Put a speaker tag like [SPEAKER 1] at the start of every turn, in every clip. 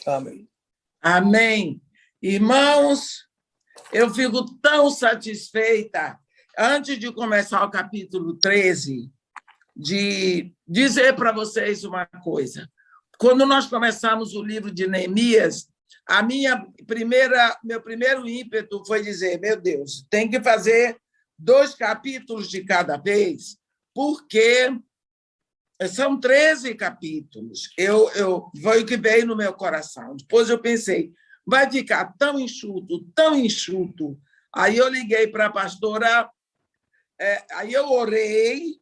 [SPEAKER 1] Amém.
[SPEAKER 2] Amém. Irmãos, eu fico tão satisfeita, antes de começar o capítulo 13, de dizer para vocês uma coisa. Quando nós começamos o livro de Neemias, meu primeiro ímpeto foi dizer, meu Deus, tem que fazer 2 capítulos de cada vez, porque são 13 capítulos. Foi o que veio no meu coração. Depois eu pensei, vai ficar tão enxuto, tão enxuto. Aí eu liguei para a pastora, aí eu orei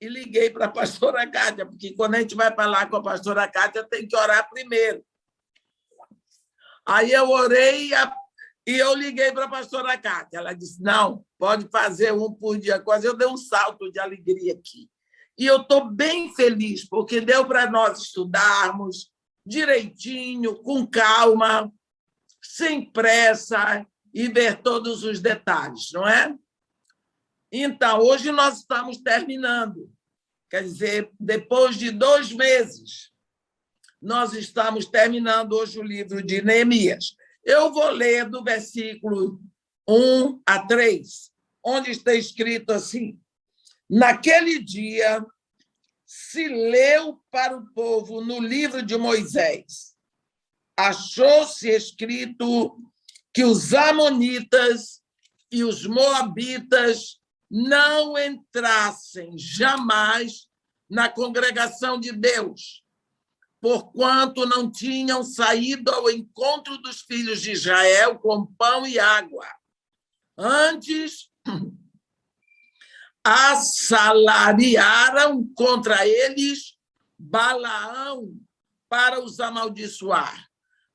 [SPEAKER 2] e liguei para a pastora Cátia, porque quando a gente vai falar com a pastora Cátia, tem que orar primeiro. Aí eu orei e eu liguei para a pastora Cátia. Ela disse, não, pode fazer um por dia. Quase eu dei um salto de alegria aqui. E eu estou bem feliz, porque deu para nós estudarmos direitinho, com calma, sem pressa, e ver todos os detalhes, não é? Então, hoje nós estamos terminando. Quer dizer, depois de 2 meses, nós estamos terminando hoje o livro de Neemias. Eu vou ler do versículo 1 a 3, onde está escrito assim: naquele dia se leu para o povo no livro de Moisés. Achou-se escrito que os amonitas e os moabitas não entrassem jamais na congregação de Deus, porquanto não tinham saído ao encontro dos filhos de Israel com pão e água. Antes, assalariaram contra eles Balaão para os amaldiçoar.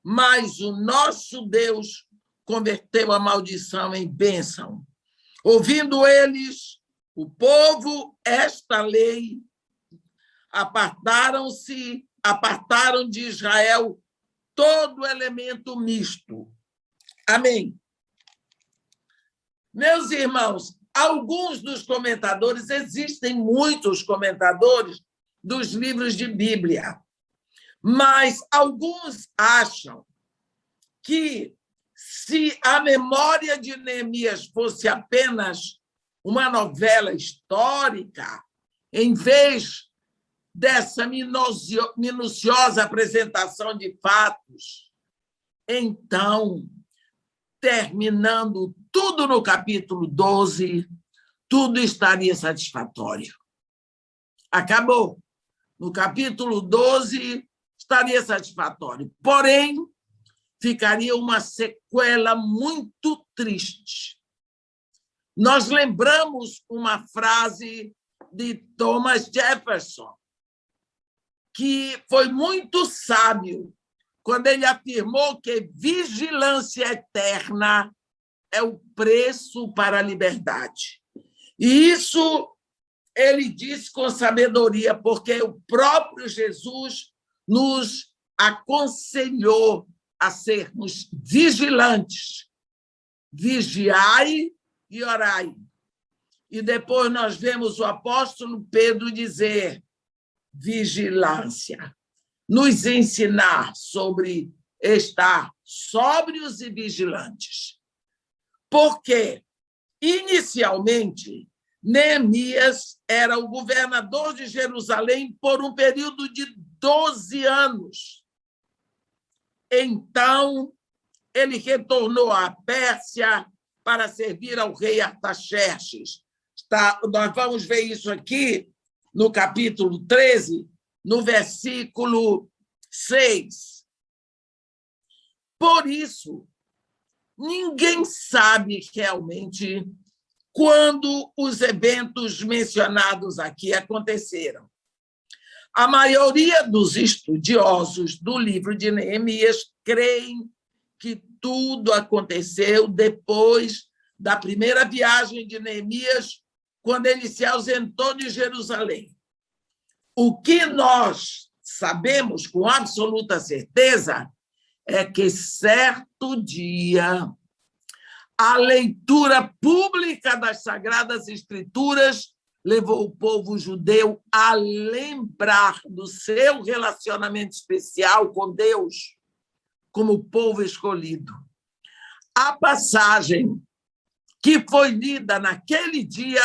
[SPEAKER 2] Mas o nosso Deus converteu a maldição em bênção. Ouvindo eles, o povo, esta lei, apartaram de Israel todo elemento misto. Amém. Meus irmãos, alguns dos comentadores, existem muitos comentadores dos livros de Bíblia, mas alguns acham que, se a memória de Neemias fosse apenas uma novela histórica, em vez dessa minuciosa apresentação de fatos, então, terminando tudo no capítulo 12, tudo estaria satisfatório. Acabou. No capítulo 12, estaria satisfatório. Porém, ficaria uma sequela muito triste. Nós lembramos uma frase de Thomas Jefferson, que foi muito sábio quando ele afirmou que vigilância eterna é o preço para a liberdade. E isso ele disse com sabedoria, porque o próprio Jesus nos aconselhou a sermos vigilantes. Vigiai e orai. E depois nós vemos o apóstolo Pedro dizer vigilância, nos ensinar sobre estar sóbrios e vigilantes. Porque, inicialmente, Neemias era o governador de Jerusalém por um período de 12 anos. Então, ele retornou à Pérsia para servir ao rei Artaxerxes. Nós vamos ver isso aqui no capítulo 13, no versículo 6. Por isso, ninguém sabe realmente quando os eventos mencionados aqui aconteceram. A maioria dos estudiosos do livro de Neemias creem que tudo aconteceu depois da primeira viagem de Neemias, quando ele se ausentou de Jerusalém. O que nós sabemos com absoluta certeza é que, certo dia, a leitura pública das Sagradas Escrituras levou o povo judeu a lembrar do seu relacionamento especial com Deus como povo escolhido. A passagem que foi lida naquele dia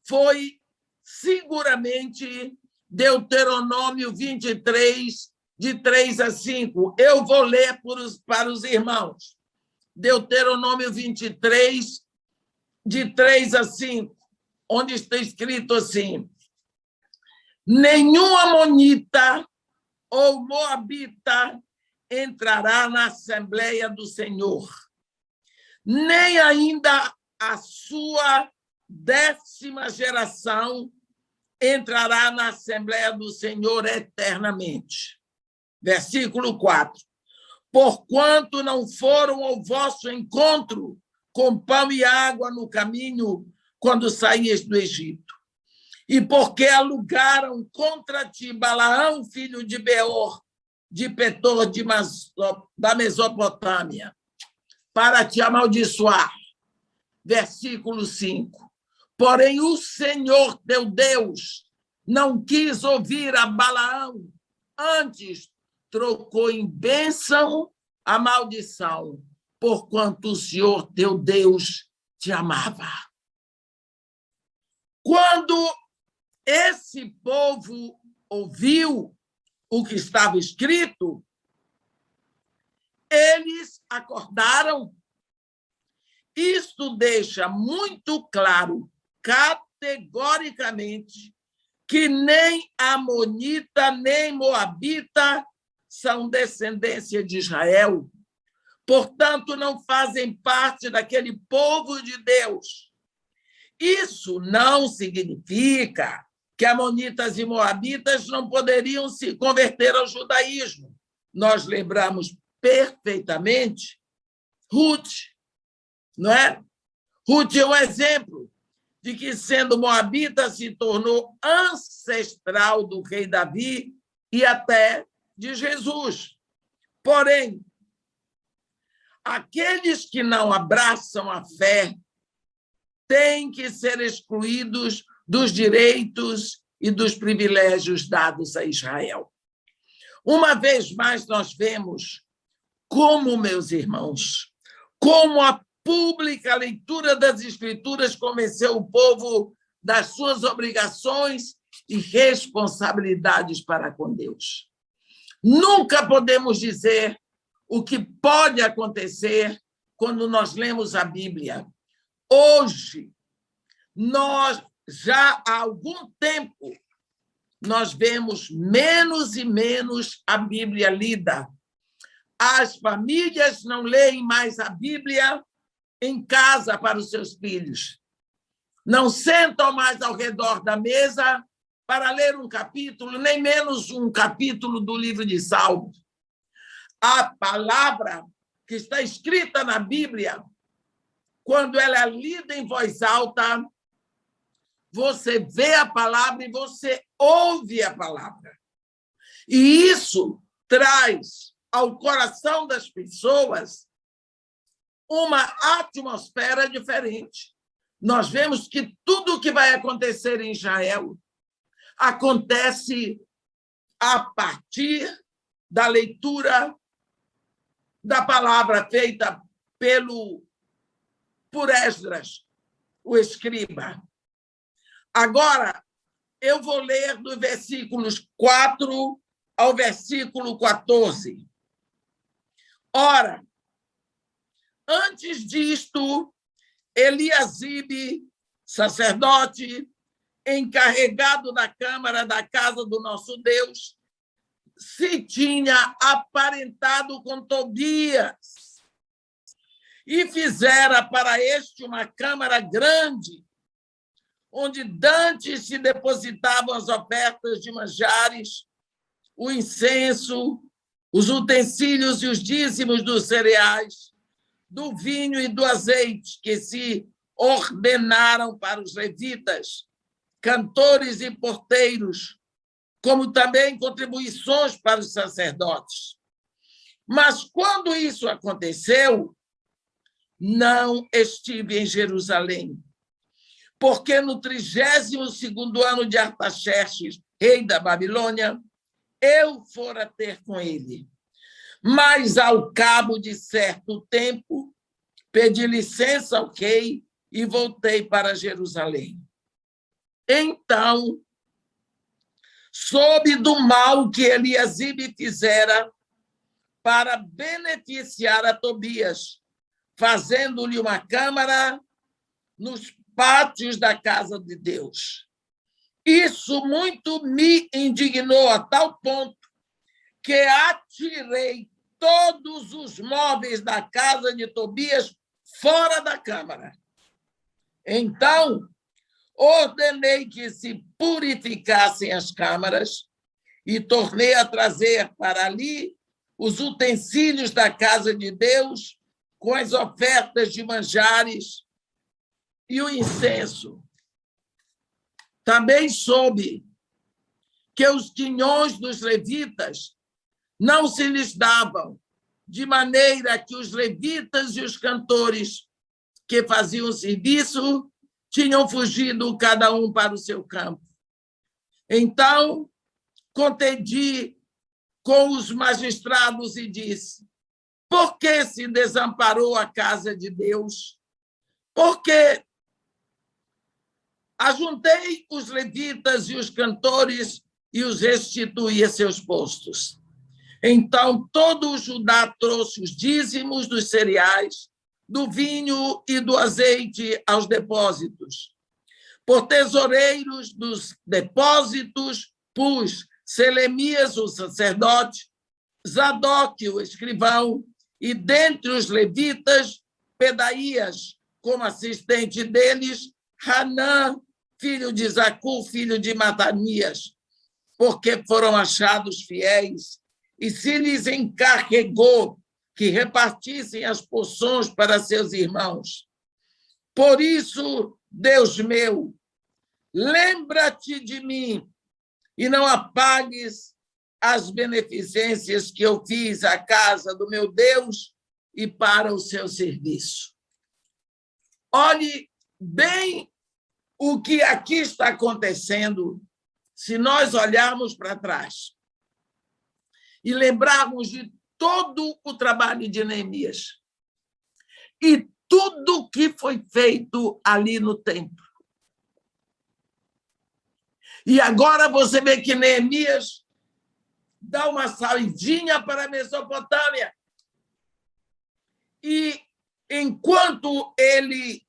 [SPEAKER 2] foi seguramente Deuteronômio 23, de 3 a 5. Eu vou ler para os irmãos. Deuteronômio 23, de 3 a 5, onde está escrito assim: nenhum amonita ou moabita entrará na Assembleia do Senhor, nem ainda a sua 10ª geração entrará na Assembleia do Senhor eternamente. Versículo 4. Porquanto não foram ao vosso encontro com pão e água no caminho quando saíes do Egito, e porque alugaram contra ti Balaão, filho de Beor, de Petor da Mesopotâmia, para te amaldiçoar. Versículo 5. Porém, o Senhor teu Deus não quis ouvir a Balaão, antes trocou em bênção a maldição, porquanto o Senhor teu Deus te amava. Quando esse povo ouviu o que estava escrito, eles acordaram. Isto deixa muito claro, categoricamente, que nem amonita nem moabita são descendência de Israel. Portanto, não fazem parte daquele povo de Deus. Isso não significa que amonitas e moabitas não poderiam se converter ao judaísmo. Nós lembramos perfeitamente Ruth, não é? Ruth é um exemplo de que, sendo moabita, se tornou ancestral do rei Davi e até de Jesus. Porém, aqueles que não abraçam a fé têm que ser excluídos dos direitos e dos privilégios dados a Israel. Uma vez mais, nós vemos como, meus irmãos, como a pública leitura das Escrituras convenceu o povo das suas obrigações e responsabilidades para com Deus. Nunca podemos dizer o que pode acontecer quando nós lemos a Bíblia. Hoje, nós já há algum tempo, nós vemos menos e menos a Bíblia lida. As famílias não leem mais a Bíblia em casa para os seus filhos. Não sentam mais ao redor da mesa para ler um capítulo, nem menos um capítulo do livro de Salmos. A palavra que está escrita na Bíblia, quando ela é lida em voz alta, você vê a palavra e você ouve a palavra. E isso traz ao coração das pessoas uma atmosfera diferente. Nós vemos que tudo o que vai acontecer em Israel acontece a partir da leitura da palavra feita por Esdras, o escriba. Agora, eu vou ler dos versículos 4 ao versículo 14. Ora, antes disto, Eliasibe, sacerdote, encarregado da câmara da casa do nosso Deus, se tinha aparentado com Tobias e fizera para este uma câmara grande, onde dantes se depositavam as ofertas de manjares, o incenso, os utensílios e os dízimos dos cereais, do vinho e do azeite, que se ordenaram para os levitas, cantores e porteiros, como também contribuições para os sacerdotes. Mas, quando isso aconteceu, não estive em Jerusalém, porque no 32º ano de Artaxerxes, rei da Babilônia, eu fora ter com ele. Mas, ao cabo de certo tempo, pedi licença ao rei e voltei para Jerusalém. Então, soube do mal que Eliasibe fizera para beneficiar a Tobias, fazendo-lhe uma câmara nos pátios da casa de Deus. Isso muito me indignou a tal ponto que atirei todos os móveis da casa de Tobias fora da câmara. Então, ordenei que se purificassem as câmaras e tornei a trazer para ali os utensílios da casa de Deus com as ofertas de manjares e o incenso. Também soube que os quinhões dos levitas não se lhes davam, de maneira que os levitas e os cantores que faziam serviço tinham fugido cada um para o seu campo. Então, contendi com os magistrados e disse: por que se desamparou a casa de Deus? Porque ajuntei os levitas e os cantores e os restituí a seus postos. Então, todo o Judá trouxe os dízimos dos cereais, do vinho e do azeite aos depósitos. Por tesoureiros dos depósitos, pus Selemias, o sacerdote, Zadok, o escrivão, e dentre os levitas, Pedaías, como assistente deles, Hanã, filho de Zacur, filho de Matanias, porque foram achados fiéis, e se lhes encarregou que repartissem as porções para seus irmãos. Por isso, Deus meu, lembra-te de mim e não apagues as beneficências que eu fiz à casa do meu Deus e para o seu serviço. Olhe bem o que aqui está acontecendo, se nós olharmos para trás e lembrarmos de todo o trabalho de Neemias e tudo que foi feito ali no templo. E agora você vê que Neemias dá uma saidinha para a Mesopotâmia. E enquanto ele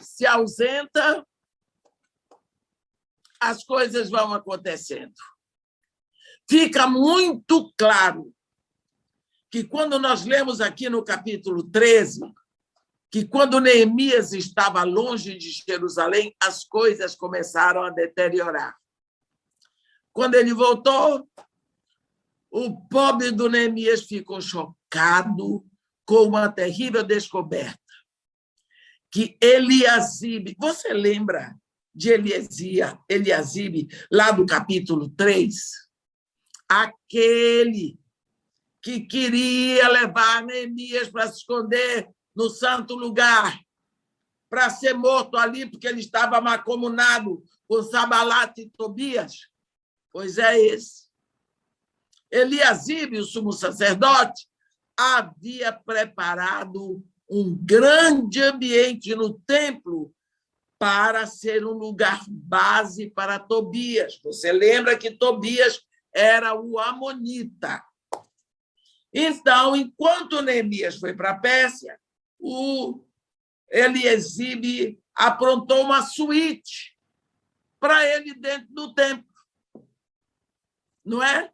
[SPEAKER 2] se ausenta, as coisas vão acontecendo. Fica muito claro que quando nós lemos aqui no capítulo 13, que quando Neemias estava longe de Jerusalém, as coisas começaram a deteriorar. Quando ele voltou, o pobre do Neemias ficou chocado com uma terrível descoberta, que Eliasibe, você lembra de Eliasibe, lá do capítulo 3? Aquele que queria levar Neemias para se esconder no santo lugar, para ser morto ali, porque ele estava mancomunado com Sanbalat e Tobias. Pois é esse. Eliasibe, o sumo sacerdote, havia preparado um grande ambiente no templo para ser um lugar base para Tobias. Você lembra que Tobias era o amonita. Então, enquanto Neemias foi para a Pérsia, o Eliasibe aprontou uma suíte para ele dentro do templo. Não é?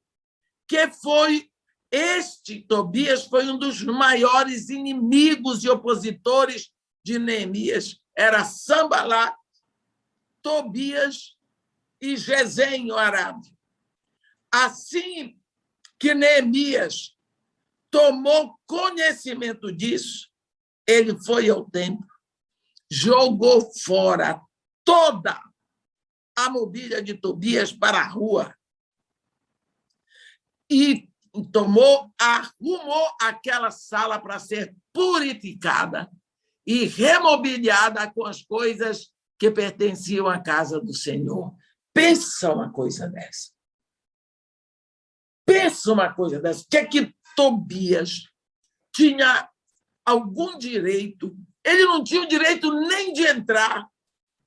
[SPEAKER 2] Que foi Tobias foi um dos maiores inimigos e opositores de Neemias. Era Sanbalat, Tobias e Gesem, o arábio. Assim que Neemias tomou conhecimento disso, ele foi ao templo, jogou fora toda a mobília de Tobias para a rua e arrumou aquela sala para ser purificada e remobiliada com as coisas que pertenciam à casa do Senhor. Pensa uma coisa dessa. Pensa uma coisa dessa. O que é que Tobias tinha algum direito? Ele não tinha o direito nem de entrar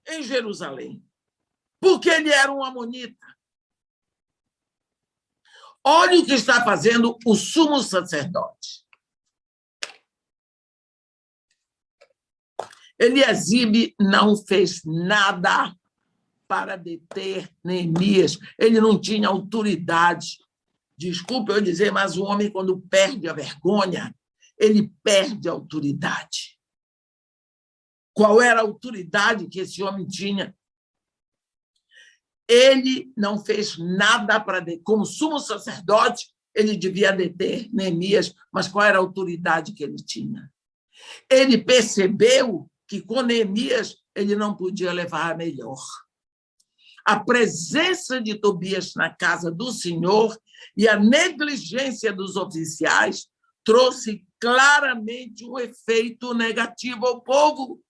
[SPEAKER 2] em Jerusalém, porque ele era um amonita. Olha o que está fazendo o sumo sacerdote. Eliasibe não fez nada para deter Neemias. Ele não tinha autoridade. Desculpe eu dizer, mas o homem, quando perde a vergonha, ele perde a autoridade. Qual era a autoridade que esse homem tinha? Ele não fez nada para deter. Como sumo sacerdote, ele devia deter Neemias, mas qual era a autoridade que ele tinha? Ele percebeu que com Neemias ele não podia levar a melhor. A presença de Tobias na casa do Senhor e a negligência dos oficiais trouxe claramente um efeito negativo ao povo,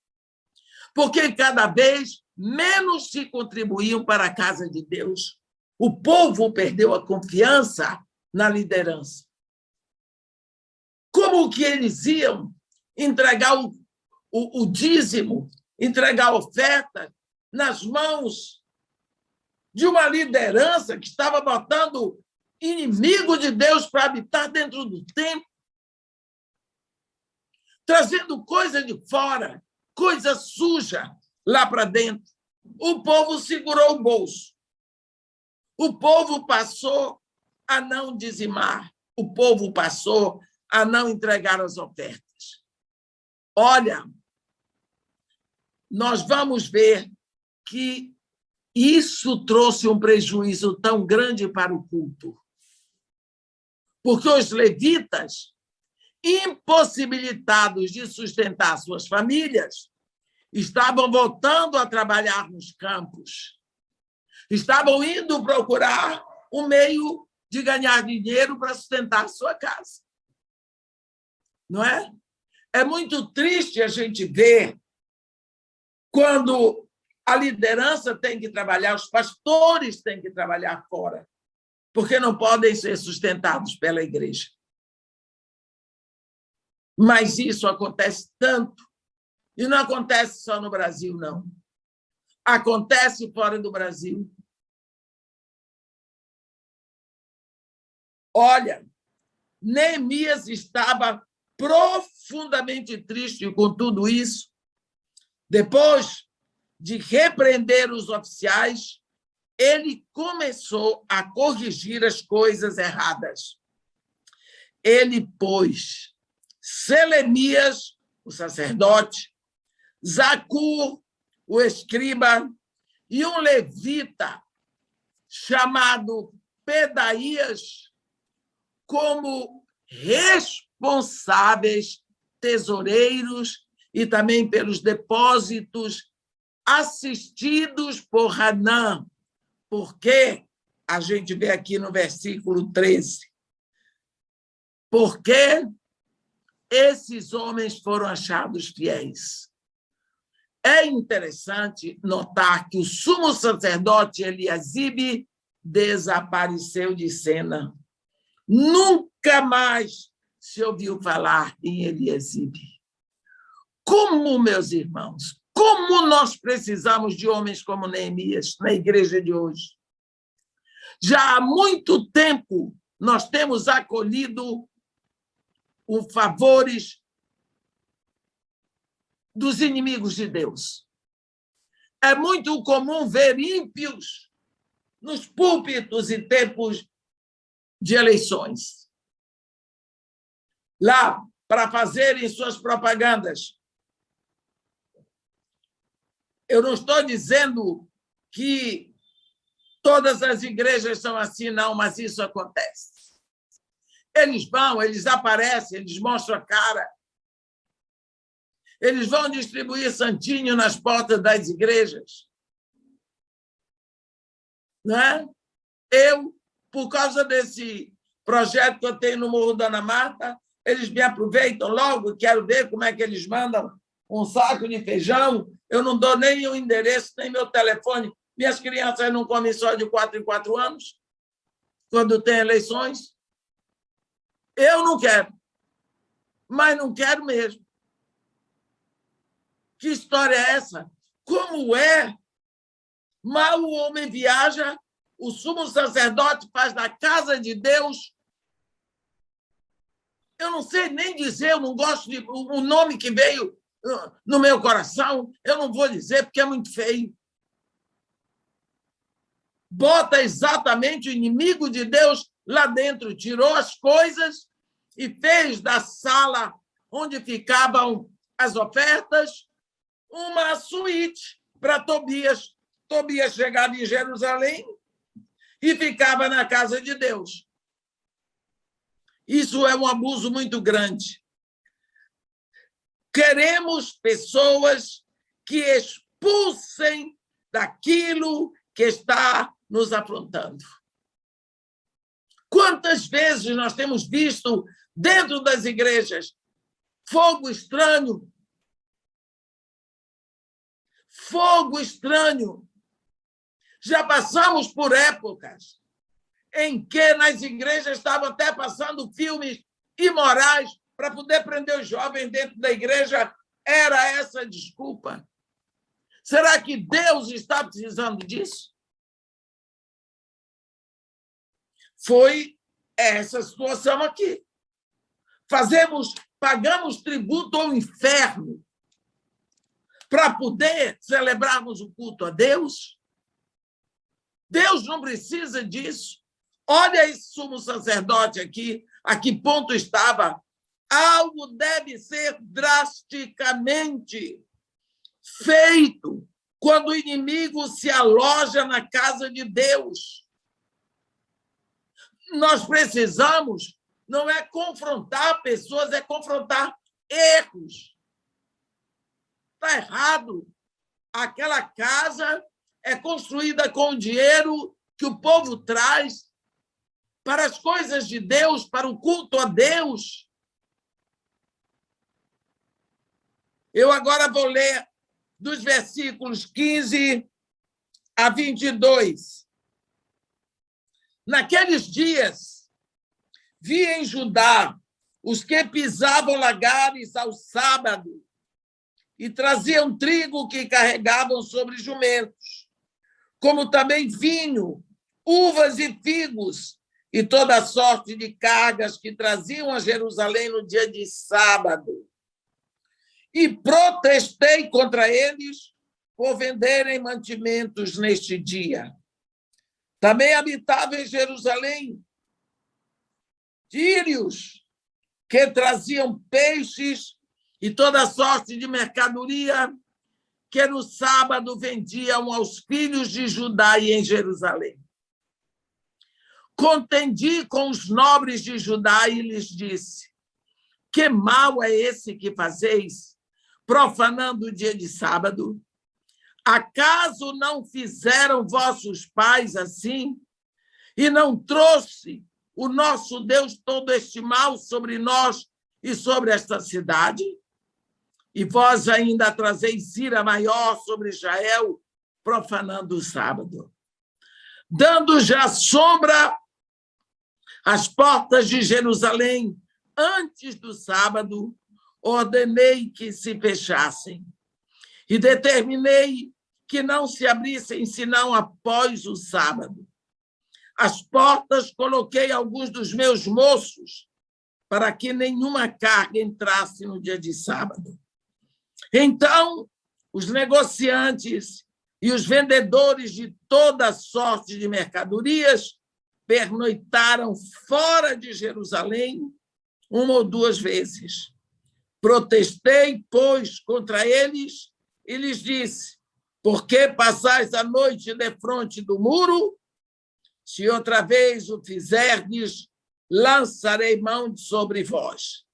[SPEAKER 2] porque cada vez menos se contribuíam para a casa de Deus. O povo perdeu a confiança na liderança. Como que eles iam entregar o dízimo, entregar a oferta nas mãos de uma liderança que estava botando inimigo de Deus para habitar dentro do templo, trazendo coisa de fora, coisa suja lá para dentro? O povo segurou o bolso. O povo passou a não dizimar. O povo passou a não entregar as ofertas. Olha, nós vamos ver que isso trouxe um prejuízo tão grande para o culto, porque os levitas, impossibilitados de sustentar suas famílias, estavam voltando a trabalhar nos campos, estavam indo procurar um meio de ganhar dinheiro para sustentar sua casa. Não é? É muito triste a gente ver quando a liderança tem que trabalhar, os pastores têm que trabalhar fora, porque não podem ser sustentados pela igreja. Mas isso acontece tanto, e não acontece só no Brasil, não. Acontece fora do Brasil. Olha, Neemias estava profundamente triste com tudo isso. Depois de repreender os oficiais, ele começou a corrigir as coisas erradas. Ele pôs Selemias, o sacerdote, Zacur, o escriba, e um levita chamado Pedaías como responsáveis tesoureiros e também pelos depósitos assistidos por Hanã, porque a gente vê aqui no versículo 13, porque esses homens foram achados fiéis. É interessante notar que o sumo sacerdote Eliasibe desapareceu de cena. Nunca mais se ouviu falar em Eliasibe. Como, meus irmãos, como nós precisamos de homens como Neemias na igreja de hoje. Já há muito tempo nós temos acolhido os favores dos inimigos de Deus. É muito comum ver ímpios nos púlpitos em tempos de eleições, lá para fazerem suas propagandas. Eu não estou dizendo que todas as igrejas são assim, não, mas isso acontece. Eles vão, eles aparecem, eles mostram a cara. Eles vão distribuir santinho nas portas das igrejas. Não é? Eu, por causa desse projeto que eu tenho no Morro da Ana Marta, eles me aproveitam logo, quero ver como é que eles mandam um saco de feijão, eu não dou nem o endereço, nem meu telefone. Minhas crianças não comem só de 4 em 4 anos. quando tem eleições? Eu não quero, mas não quero mesmo. Que história é essa? Como é? Mal o homem viaja, o sumo sacerdote faz da casa de Deus. Eu não sei nem dizer, eu não gosto de o nome que veio no meu coração, eu não vou dizer porque é muito feio. Bota exatamente o inimigo de Deus lá dentro, tirou as coisas e fez da sala onde ficavam as ofertas uma suíte para Tobias. Tobias chegava em Jerusalém e ficava na casa de Deus. Isso é um abuso muito grande. Queremos pessoas que expulsem daquilo que está nos afrontando. Quantas vezes nós temos visto dentro das igrejas fogo estranho? Fogo estranho. Já passamos por épocas em que nas igrejas estavam até passando filmes imorais para poder prender os jovens dentro da igreja. Era essa a desculpa. Será que Deus está precisando disso? Foi essa situação aqui. Pagamos tributo ao inferno para poder celebrarmos o culto a Deus? Deus não precisa disso. Olha esse sumo sacerdote aqui, a que ponto estava. Algo deve ser drasticamente feito quando o inimigo se aloja na casa de Deus. Nós precisamos, não é confrontar pessoas, é confrontar erros. Está errado. Aquela casa é construída com o dinheiro que o povo traz para as coisas de Deus, para o culto a Deus. Eu agora vou ler dos versículos 15 a 22. Naqueles dias, vi em Judá os que pisavam lagares ao sábado e traziam trigo que carregavam sobre jumentos, como também vinho, uvas e figos, e toda sorte de cargas que traziam a Jerusalém no dia de sábado. E protestei contra eles por venderem mantimentos neste dia. Também habitava em Jerusalém tírios que traziam peixes e toda sorte de mercadoria que no sábado vendiam aos filhos de Judá e em Jerusalém. Contendi com os nobres de Judá e lhes disse: que mal é esse que fazeis, profanando o dia de sábado? Acaso não fizeram vossos pais assim? E não trouxe o nosso Deus todo este mal sobre nós e sobre esta cidade? E vós ainda trazeis ira maior sobre Israel, profanando o sábado. Dando já sombra às portas de Jerusalém, antes do sábado, ordenei que se fechassem. E determinei que não se abrissem senão após o sábado. Às portas coloquei alguns dos meus moços para que nenhuma carga entrasse no dia de sábado. Então, os negociantes e os vendedores de toda sorte de mercadorias pernoitaram fora de Jerusalém 1 ou 2 vezes. Protestei, pois, contra eles e lhes disse: por que passais a noite defronte do muro? Se outra vez o fizerdes, lançarei mão de sobre vós.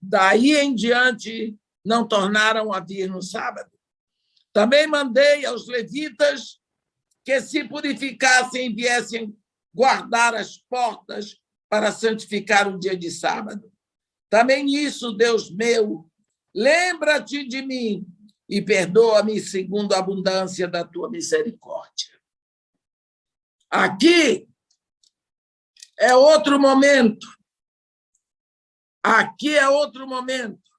[SPEAKER 2] Daí em diante, não tornaram a vir no sábado. Também mandei aos levitas que se purificassem e viessem guardar as portas para santificar o dia de sábado. Também isso, Deus meu, lembra-te de mim e perdoa-me segundo a abundância da tua misericórdia. Aqui, É outro momento. Aqui é outro momento.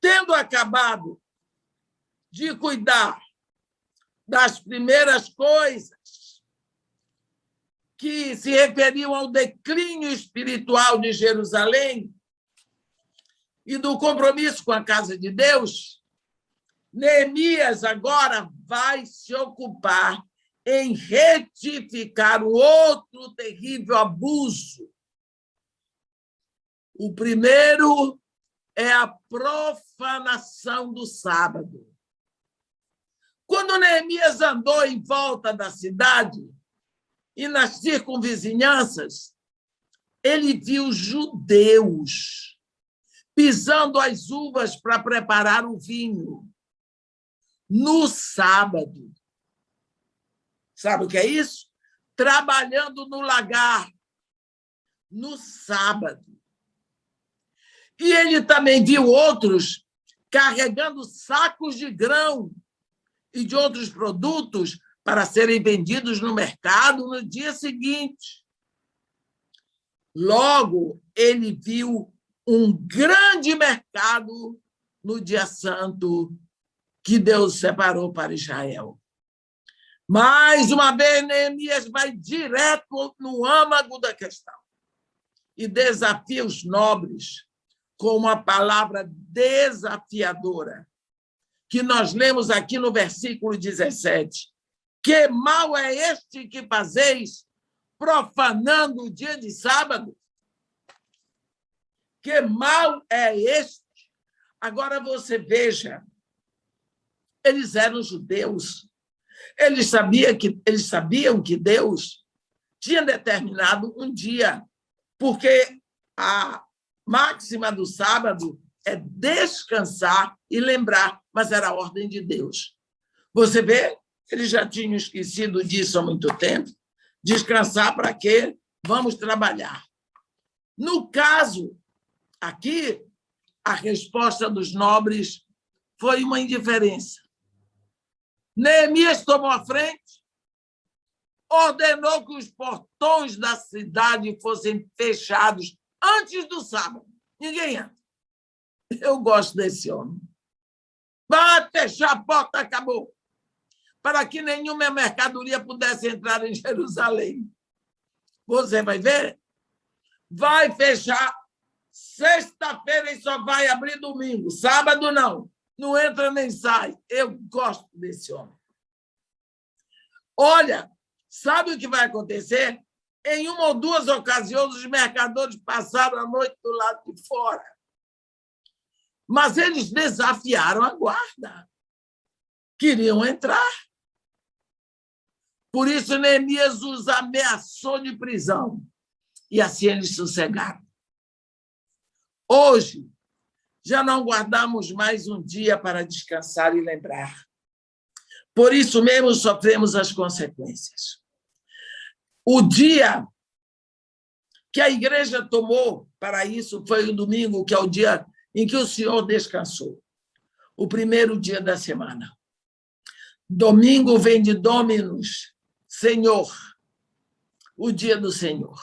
[SPEAKER 2] Tendo acabado de cuidar das primeiras coisas que se referiam ao declínio espiritual de Jerusalém e do compromisso com a casa de Deus, Neemias agora vai se ocupar em retificar o outro terrível abuso. O primeiro é a profanação do sábado. Quando Neemias andou em volta da cidade e nas circunvizinhanças, ele viu judeus pisando as uvas para preparar o vinho no sábado. Sabe o que é isso? Trabalhando no lagar no sábado. E ele também viu outros carregando sacos de grão e de outros produtos para serem vendidos no mercado no dia seguinte. Logo, ele viu um grande mercado no dia santo que Deus separou para Israel. Mais uma vez, Neemias vai direto no âmago da questão e desafia os nobres com uma palavra desafiadora, que nós lemos aqui no versículo 17. Que mal é este que fazeis, profanando o dia de sábado? Que mal é este? Agora você veja, eles eram judeus, eles sabiam que Deus tinha determinado um dia, porque a máxima do sábado é descansar e lembrar, mas era a ordem de Deus. Você vê, eles já tinham esquecido disso há muito tempo. Descansar para quê? Vamos trabalhar. No caso, aqui, a resposta dos nobres foi uma indiferença. Neemias tomou a frente, ordenou que os portões da cidade fossem fechados antes do sábado. Ninguém entra. Eu gosto desse homem. Vai fechar a porta, acabou. Para que nenhuma mercadoria pudesse entrar em Jerusalém. Você vai ver? Vai fechar sexta-feira e só vai abrir domingo. Sábado, não. Não entra nem sai. Eu gosto desse homem. Olha, sabe o que vai acontecer? Em uma ou duas ocasiões, os mercadores passaram a noite do lado de fora. Mas eles desafiaram a guarda. Queriam entrar. Por isso, Neemias os ameaçou de prisão. E assim eles sossegaram. Hoje, já não guardamos mais um dia para descansar e lembrar. Por isso mesmo sofremos as consequências. O dia que a igreja tomou para isso foi o domingo, que é o dia em que o Senhor descansou. O primeiro dia da semana. Domingo vem de Dominus, Senhor. O dia do Senhor.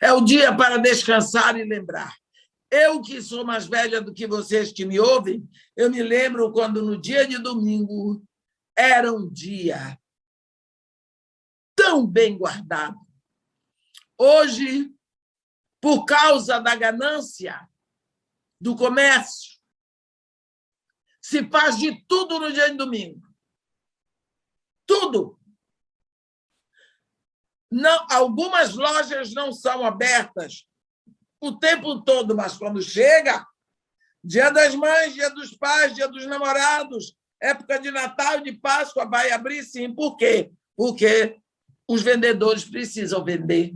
[SPEAKER 2] É o dia para descansar e lembrar. Eu, que sou mais velha do que vocês que me ouvem, eu me lembro quando no dia de domingo era um dia tão bem guardado. Hoje, por causa da ganância, do comércio, se faz de tudo no dia de domingo. Tudo. Não, algumas lojas não são abertas o tempo todo, mas quando chega, Dia das Mães, Dia dos Pais, Dia dos Namorados, época de Natal, de Páscoa, vai abrir sim. Por quê? Porque os vendedores precisam vender.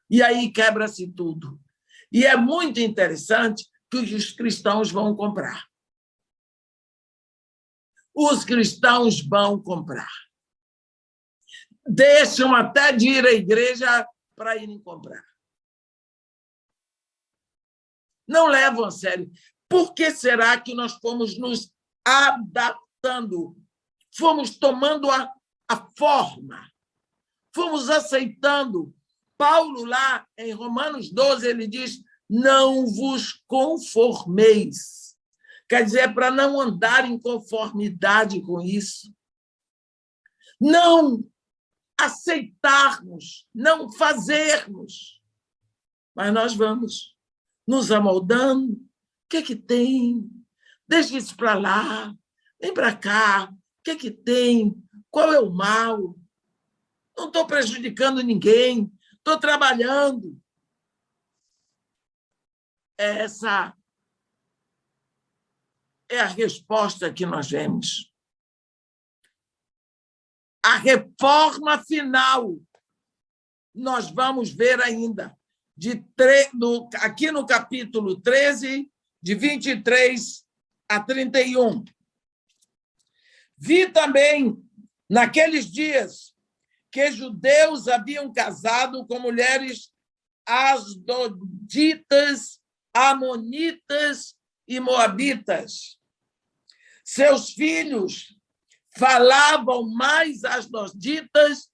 [SPEAKER 2] E aí quebra-se tudo. E é muito interessante que os cristãos vão comprar. Os cristãos vão comprar. Deixam até de ir à igreja para irem comprar. Não levam a sério. Por que será que nós fomos nos adaptando? Fomos tomando a forma fomos aceitando. Paulo, lá em Romanos 12, ele diz: não vos conformeis. Quer dizer, para não andar em conformidade com isso. Não aceitarmos, não fazermos. Mas nós vamos nos amoldando. O que é que tem? Deixa isso para lá, vem para cá. O que é que tem? Qual é o mal? Não estou prejudicando ninguém, estou trabalhando. Essa é a resposta que nós vemos. A reforma final, nós vamos ver ainda, aqui no capítulo 13, de 23 a 31. Vi também, naqueles dias, que judeus haviam casado com mulheres asdoditas, amonitas e moabitas. Seus filhos falavam mais asdoditas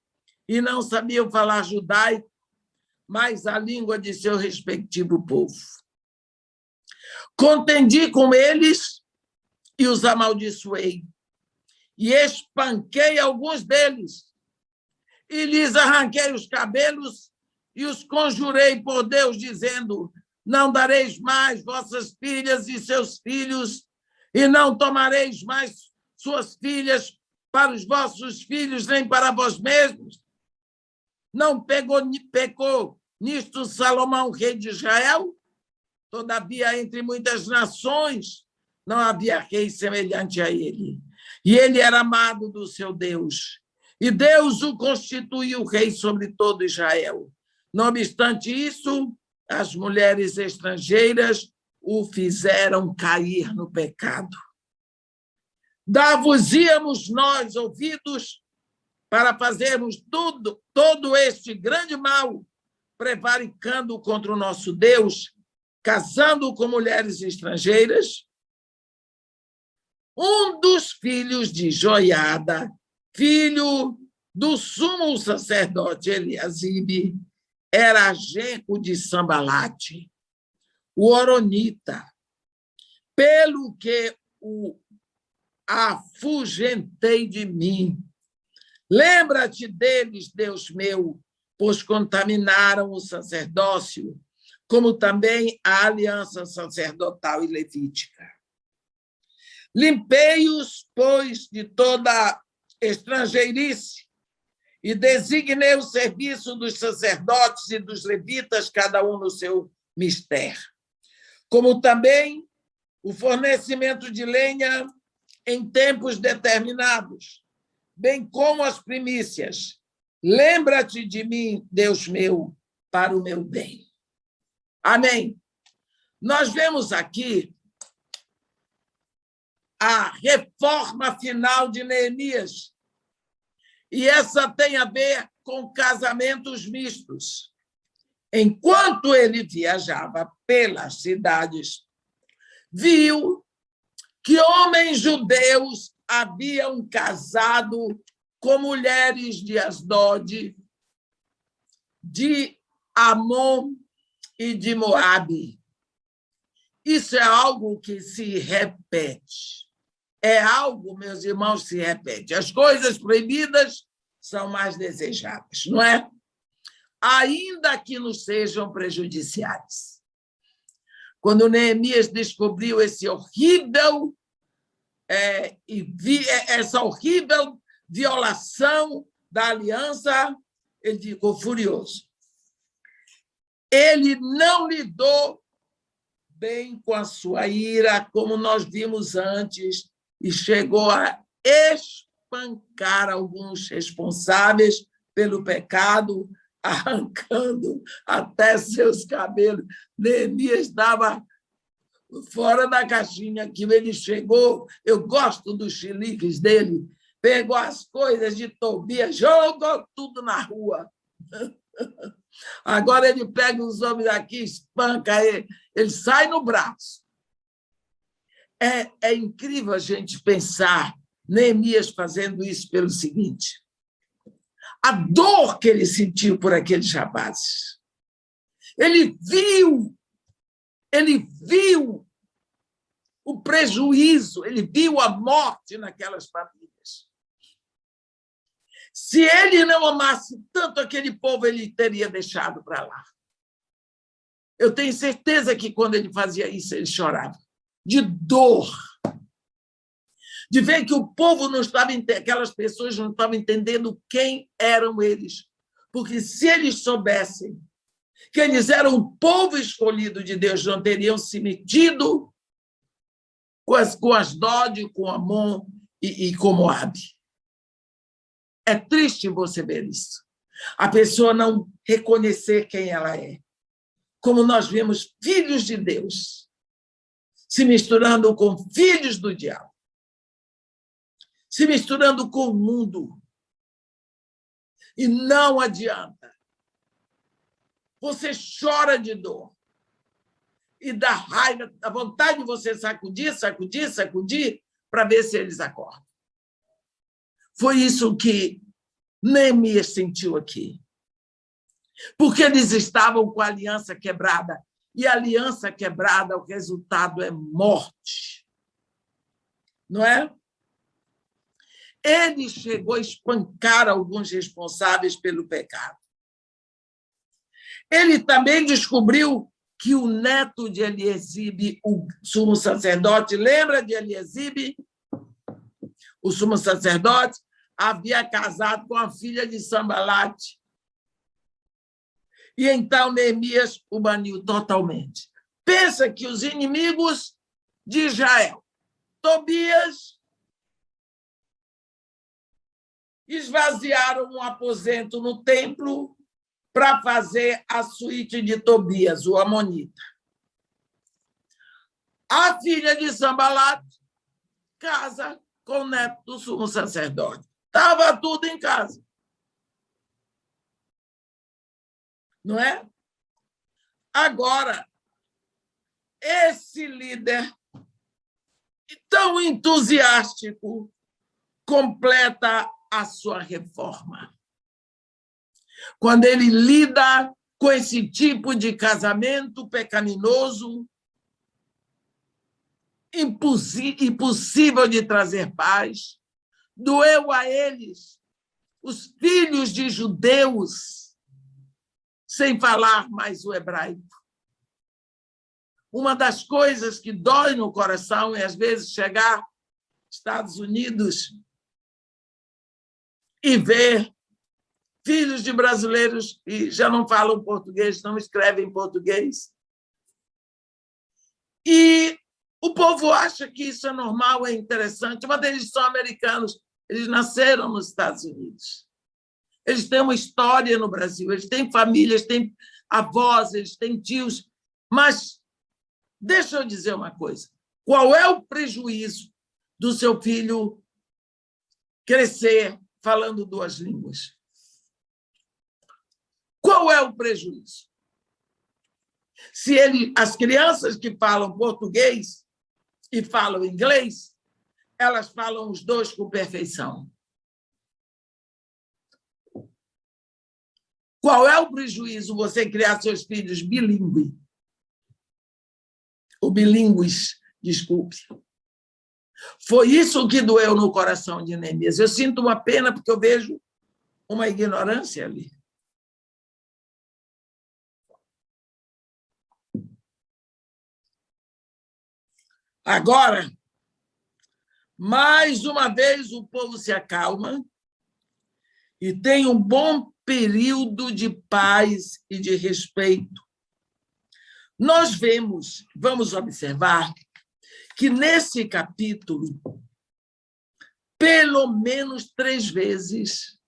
[SPEAKER 2] e não sabiam falar judaico, mas a língua de seu respectivo povo. Contendi com eles e os amaldiçoei, e espanquei alguns deles, e lhes arranquei os cabelos e os conjurei por Deus, dizendo: não dareis mais vossas filhas e seus filhos, e não tomareis mais suas filhas para os vossos filhos, nem para vós mesmos. Não pecou nisto Salomão, rei de Israel? Todavia, entre muitas nações, não havia rei semelhante a ele. E ele era amado do seu Deus. E Deus o constituiu rei sobre todo Israel. Não obstante isso, as mulheres estrangeiras o fizeram cair no pecado. Dar-vos-íamos nós ouvidos para fazermos todo este grande mal, prevaricando contra o nosso Deus, casando com mulheres estrangeiras? Um dos filhos de Joiada, filho do sumo sacerdote Eliasibe, era genro de Sambalate, o horonita, pelo que o afugentei de mim. Lembra-te deles, Deus meu, pois contaminaram o sacerdócio, como também a aliança sacerdotal e levítica. Limpei-os, pois, de toda estrangeirice, e designei o serviço dos sacerdotes e dos levitas, cada um no seu mistério, como também o fornecimento de lenha em tempos determinados, bem como as primícias. Lembra-te de mim, Deus meu, para o meu bem. Amém. Nós vemos aqui a reforma final de Neemias, e essa tem a ver com casamentos mistos. Enquanto ele viajava pelas cidades, viu que homens judeus haviam casado com mulheres de Asdod, de Amon e de Moabe. Isso é algo que se repete. É algo, meus irmãos, se repete. As coisas proibidas são mais desejadas, não é? Ainda que nos sejam prejudiciais. Quando Neemias descobriu essa horrível violação da aliança, ele ficou furioso. Ele não lidou bem com a sua ira, como nós vimos antes, e chegou a espancar alguns responsáveis pelo pecado, arrancando até seus cabelos. Neemias estava fora da caixinha aqui. Ele chegou, eu gosto dos chiliques dele, pegou as coisas de Tobias, jogou tudo na rua. Agora ele pega os homens aqui, espanca ele sai no braço. É incrível a gente pensar Neemias fazendo isso pelo seguinte: a dor que ele sentiu por aqueles rapazes. Ele viu o prejuízo, ele viu a morte naquelas famílias. Se ele não amasse tanto aquele povo, ele teria deixado para lá. Eu tenho certeza que, quando ele fazia isso, ele chorava de dor, de ver que o povo não estava, aquelas pessoas não estavam entendendo quem eram eles. Porque, se eles soubessem que eles eram o povo escolhido de Deus, não teriam se metido com Asdod, com Amon e com Moabe. É triste você ver isso. A pessoa não reconhecer quem ela é. Como nós vemos filhos de Deus se misturando com filhos do diabo, se misturando com o mundo. E não adianta. Você chora de dor e dá raiva, dá vontade de você sacudir, para ver se eles acordam. Foi isso que Neemias sentiu aqui. Porque eles estavam com a aliança quebrada. E a aliança quebrada, o resultado é morte. Não é? Ele chegou a espancar alguns responsáveis pelo pecado. Ele também descobriu que o neto de Eliasibe, o sumo sacerdote, lembra de Eliasibe? O sumo sacerdote havia casado com a filha de Sambalate. E então Neemias o baniu totalmente. Pensa que os inimigos de Israel, Tobias, esvaziaram um aposento no templo para fazer a suíte de Tobias, o amonita. A filha de Sambalat casa com o neto do sumo sacerdote. Estava tudo em casa. Não é? Agora, esse líder tão entusiástico completa a sua reforma. Quando ele lida com esse tipo de casamento pecaminoso, impossível de trazer paz, doeu a eles, os filhos de judeus, sem falar mais o hebraico. Uma das coisas que dói no coração é, às vezes, chegar aos Estados Unidos e ver filhos de brasileiros que já não falam português, não escrevem português. E o povo acha que isso é normal, é interessante, mas eles são americanos, eles nasceram nos Estados Unidos. Eles têm uma história no Brasil, eles têm famílias, têm avós, eles têm tios. Mas deixa eu dizer uma coisa. Qual é o prejuízo do seu filho crescer falando duas línguas? Qual é o prejuízo? Se as crianças que falam português e falam inglês, elas falam os dois com perfeição. Qual é o prejuízo você criar seus filhos bilíngues? Ou bilíngues, desculpe. Foi isso que doeu no coração de Neemias. Eu sinto uma pena porque eu vejo uma ignorância ali. Agora, mais uma vez, o povo se acalma e tem um bom período de paz e de respeito. Nós vamos observar que, nesse capítulo, pelo menos 3 vezes,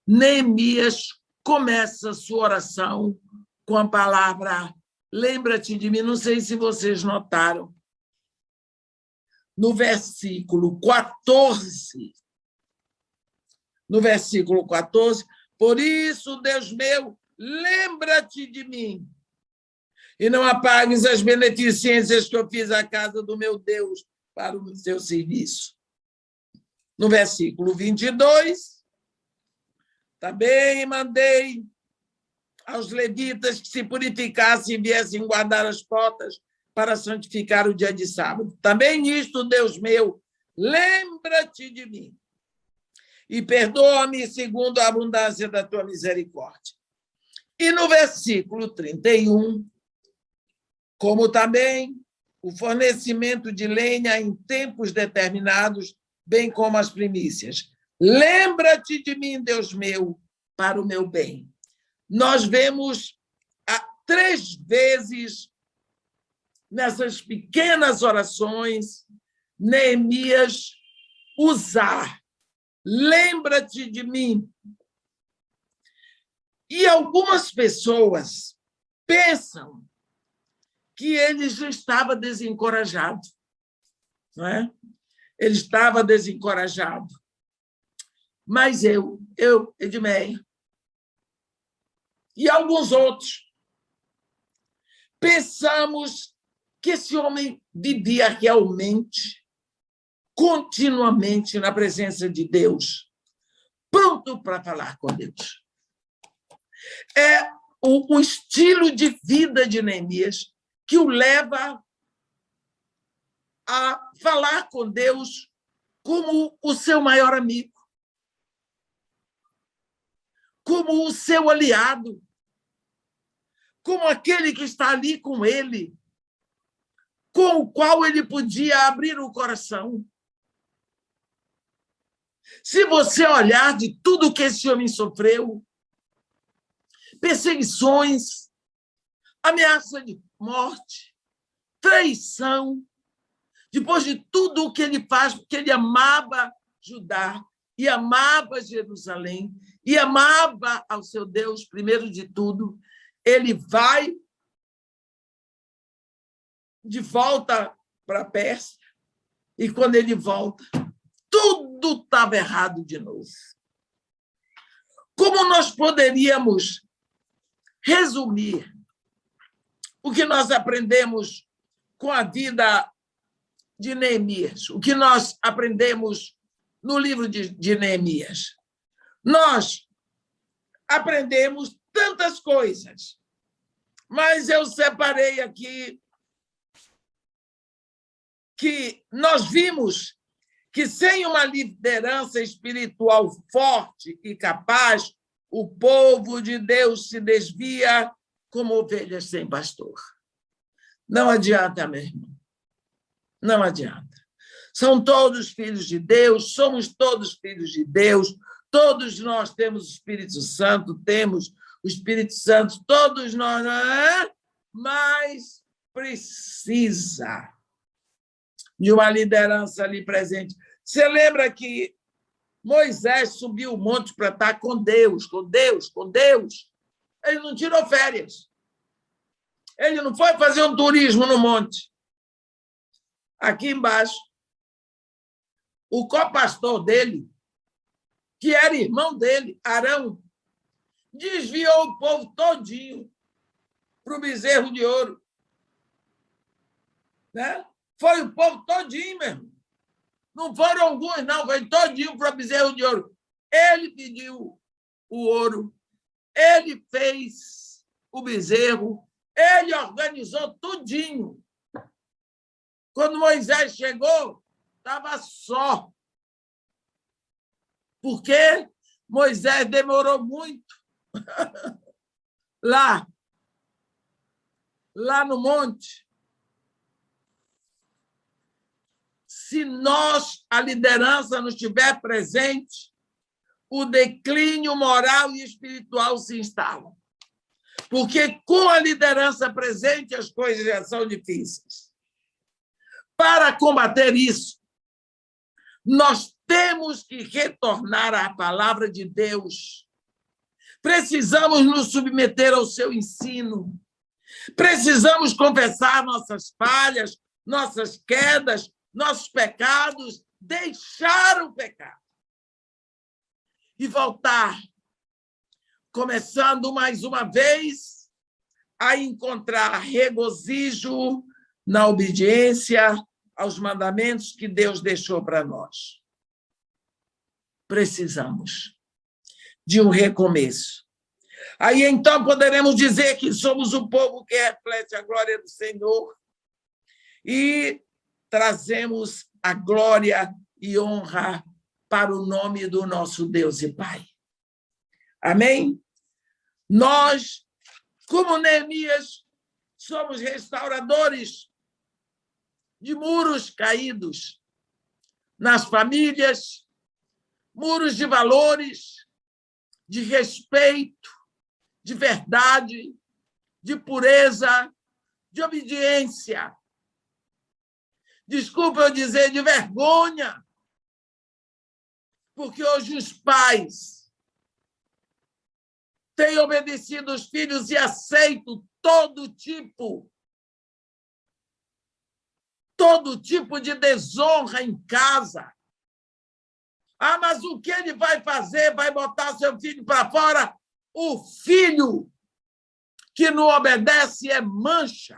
[SPEAKER 2] Neemias começa a sua oração com a palavra lembra-te de mim. Não sei se vocês notaram. No versículo 14, por isso, Deus meu, lembra-te de mim e não apagues as beneficências que eu fiz à casa do meu Deus para o seu serviço. No versículo 22, Também mandei aos levitas que se purificassem e viessem guardar as portas para santificar o dia de sábado. Também nisto, Deus meu, lembra-te de mim e perdoa-me segundo a abundância da tua misericórdia. E no versículo 31, como também o fornecimento de lenha em tempos determinados, bem como as primícias. Lembra-te de mim, Deus meu, para o meu bem. Nós vemos 3 vezes nessas pequenas orações Neemias usar lembra-te de mim. E algumas pessoas pensam que ele já estava desencorajado, não é? Ele estava desencorajado. Mas eu, Edmeia, e alguns outros, pensamos que esse homem vivia realmente, continuamente na presença de Deus, pronto para falar com Deus. É o estilo de vida de Neemias que o leva a falar com Deus como o seu maior amigo, como o seu aliado, como aquele que está ali com ele, com o qual ele podia abrir o coração. Se você olhar de tudo que esse homem sofreu, perseguições, ameaça de morte, traição, depois de tudo o que ele faz, porque ele amava Judá, e amava Jerusalém, e amava ao seu Deus, primeiro de tudo, ele vai de volta para a Pérsia, e quando ele volta, tudo estava errado de novo. Como nós poderíamos resumir o que nós aprendemos com a vida de Neemias, o que nós aprendemos no livro de Neemias? Nós aprendemos tantas coisas, mas eu separei aqui que nós vimos que sem uma liderança espiritual forte e capaz, o povo de Deus se desvia como ovelhas sem pastor. Não adianta, meu irmão. Não adianta. São todos filhos de Deus, somos todos filhos de Deus, todos nós temos o Espírito Santo, todos nós, mas precisa de uma liderança ali presente. Você lembra que Moisés subiu o monte para estar com Deus, com Deus, com Deus? Ele não tirou férias. Ele não foi fazer um turismo no monte. Aqui embaixo, o copastor dele, que era irmão dele, Arão, desviou o povo todinho para o bezerro de ouro. Né? Foi o povo todinho mesmo. Não foram alguns, não, foi todinho para o bezerro de ouro. Ele pediu o ouro, ele fez o bezerro, ele organizou tudinho. Quando Moisés chegou, estava só. Porque Moisés demorou muito lá no monte. Se a liderança não estiver presente, o declínio moral e espiritual se instala. Porque com a liderança presente, as coisas já são difíceis. Para combater isso, nós temos que retornar à palavra de Deus. Precisamos nos submeter ao seu ensino. Precisamos confessar nossas falhas, nossas quedas, nossos pecados, deixar o pecado e voltar, começando mais uma vez a encontrar regozijo na obediência aos mandamentos que Deus deixou para nós. Precisamos. de um recomeço. Aí, então, poderemos dizer que somos o povo que reflete a glória do Senhor e trazemos a glória e honra para o nome do nosso Deus e Pai. Amém? Nós, como Neemias, somos restauradores de muros caídos nas famílias, muros de valores, de respeito, de verdade, de pureza, de obediência. Desculpa eu dizer, de vergonha, porque hoje os pais têm obedecido os filhos e aceitam todo tipo de desonra em casa. Ah, mas o que ele vai fazer? Vai botar seu filho para fora? O filho que não obedece é mancha.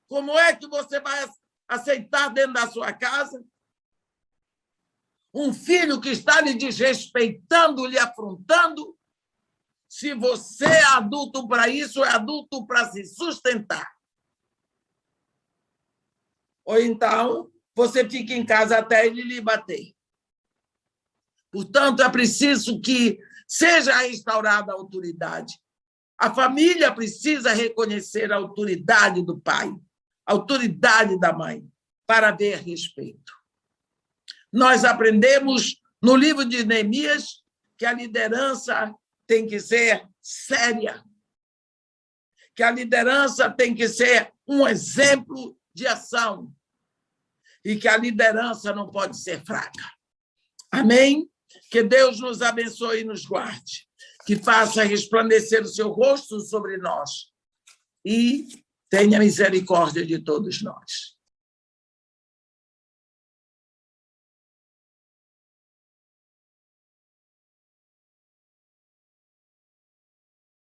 [SPEAKER 2] Como é que você vai aceitar dentro da sua casa um filho que está lhe desrespeitando, lhe afrontando? Se você é adulto para isso, é adulto para se sustentar. Ou então, você fica em casa até ele lhe bater. Portanto, é preciso que seja restaurada a autoridade. A família precisa reconhecer a autoridade do pai, a autoridade da mãe, para haver respeito. Nós aprendemos no livro de Neemias que a liderança tem que ser séria, que a liderança tem que ser um exemplo de ação e que a liderança não pode ser fraca. Amém? Que Deus nos abençoe e nos guarde, que faça resplandecer o seu rosto sobre nós e tenha misericórdia de todos nós.